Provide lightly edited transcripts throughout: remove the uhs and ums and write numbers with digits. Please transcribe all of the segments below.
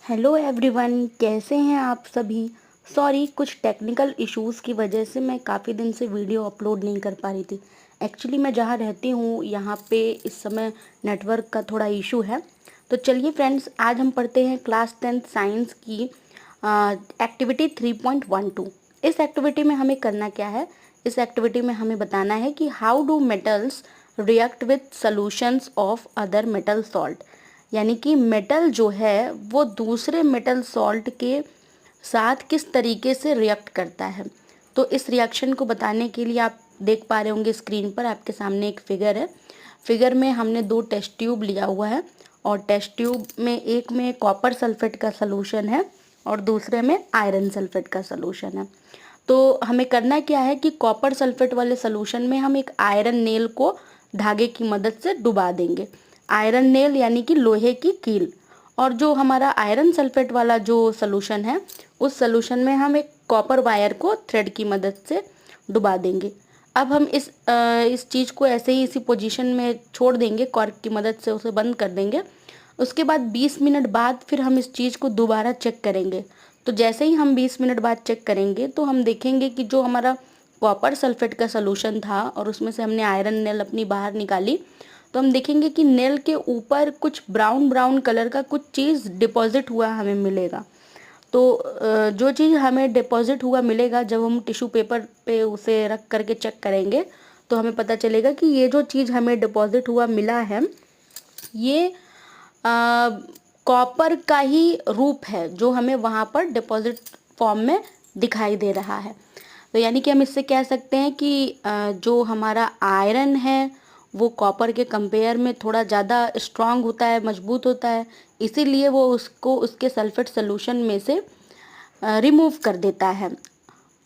Hello everyone, कैसे हैं आप सभी। सॉरी, कुछ टेक्निकल इश्यूज़ की वजह से मैं काफ़ी दिन से वीडियो अपलोड नहीं कर पा रही थी। एक्चुअली मैं जहाँ रहती हूँ यहाँ पे इस समय नेटवर्क का थोड़ा इशू है। तो चलिए फ्रेंड्स, आज हम पढ़ते हैं क्लास 10th साइंस की एक्टिविटी 3.12। इस एक्टिविटी में हमें करना क्या है। इस एक्टिविटी में हमें बताना है कि how do metals react with solutions of other metal salt. यानी कि मेटल जो है वो दूसरे मेटल सॉल्ट के साथ किस तरीके से रिएक्ट करता है। तो इस रिएक्शन को बताने के लिए आप देख पा रहे होंगे स्क्रीन पर आपके सामने एक फिगर है। फिगर में हमने दो टेस्ट ट्यूब लिया हुआ है और टेस्ट ट्यूब में एक में कॉपर सल्फेट का सलूशन है और दूसरे में आयरन सल्फेट का सलूशन है। तो हमें करना क्या है कि कॉपर सल्फेट वाले सलूशन में हम एक आयरन नेल को धागे की मदद से डुबा देंगे। आयरन नेल यानी कि लोहे की कील। और जो हमारा आयरन सल्फेट वाला जो सलूशन है उस सलूशन में हम एक कॉपर वायर को थ्रेड की मदद से डुबा देंगे। अब हम इस चीज़ को ऐसे ही इसी पोजीशन में छोड़ देंगे, कॉर्क की मदद से उसे बंद कर देंगे। उसके बाद 20 मिनट बाद फिर हम इस चीज़ को दोबारा चेक करेंगे। तो जैसे ही हम 20 मिनट बाद चेक करेंगे तो हम देखेंगे कि जो हमारा कॉपर सल्फेट का सलूशन था और उसमें से हमने आयरन नेल अपनी बाहर निकाली, तो हम देखेंगे कि नेल के ऊपर कुछ ब्राउन ब्राउन कलर का कुछ चीज़ डिपॉजिट हुआ हमें मिलेगा। तो जो चीज़ हमें डिपॉजिट हुआ मिलेगा, जब हम टिश्यू पेपर पे उसे रख करके चेक करेंगे तो हमें पता चलेगा कि ये जो चीज़ हमें डिपॉजिट हुआ मिला है ये कॉपर का ही रूप है जो हमें वहाँ पर डिपॉजिट फॉर्म में दिखाई दे रहा है। तो यानी कि हम इससे कह सकते हैं कि जो हमारा आयरन है वो कॉपर के कंपेयर में थोड़ा ज़्यादा स्ट्रांग होता है, मजबूत होता है, इसीलिए वो उसको उसके सल्फेट सॉल्यूशन में से रिमूव कर देता है।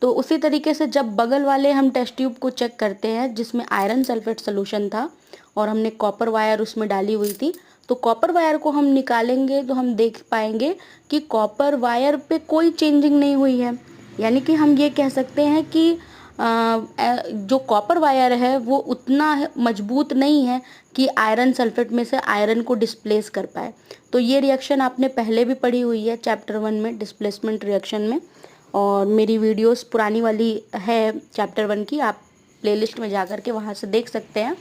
तो उसी तरीके से जब बगल वाले हम टेस्ट ट्यूब को चेक करते हैं जिसमें आयरन सल्फेट सॉल्यूशन था और हमने कॉपर वायर उसमें डाली हुई थी, तो कॉपर वायर को हम निकालेंगे तो हम देख पाएंगे कि कॉपर वायर पे कोई चेंजिंग नहीं हुई है। यानी कि हम ये कह सकते हैं कि जो कॉपर वायर है वो उतना मजबूत नहीं है कि आयरन सल्फेट में से आयरन को डिस्प्लेस कर पाए। तो ये रिएक्शन आपने पहले भी पढ़ी हुई है चैप्टर 1 में, डिस्प्लेसमेंट रिएक्शन में। और मेरी वीडियोस पुरानी वाली है चैप्टर 1 की, आप प्लेलिस्ट में जा कर के वहाँ से देख सकते हैं।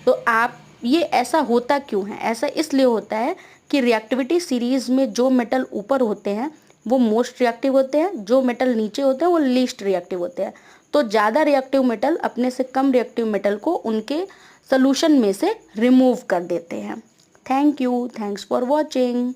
तो आप ये ऐसा होता क्यों है, ऐसा इसलिए होता है कि रिएक्टिविटी सीरीज में जो मेटल ऊपर होते हैं वो मोस्ट रिएक्टिव होते हैं, जो मेटल नीचे होते हैं वो लीस्ट रिएक्टिव होते हैं। तो ज़्यादा रिएक्टिव मेटल अपने से कम रिएक्टिव मेटल को उनके सोल्यूशन में से रिमूव कर देते हैं। Thank you, thanks for watching.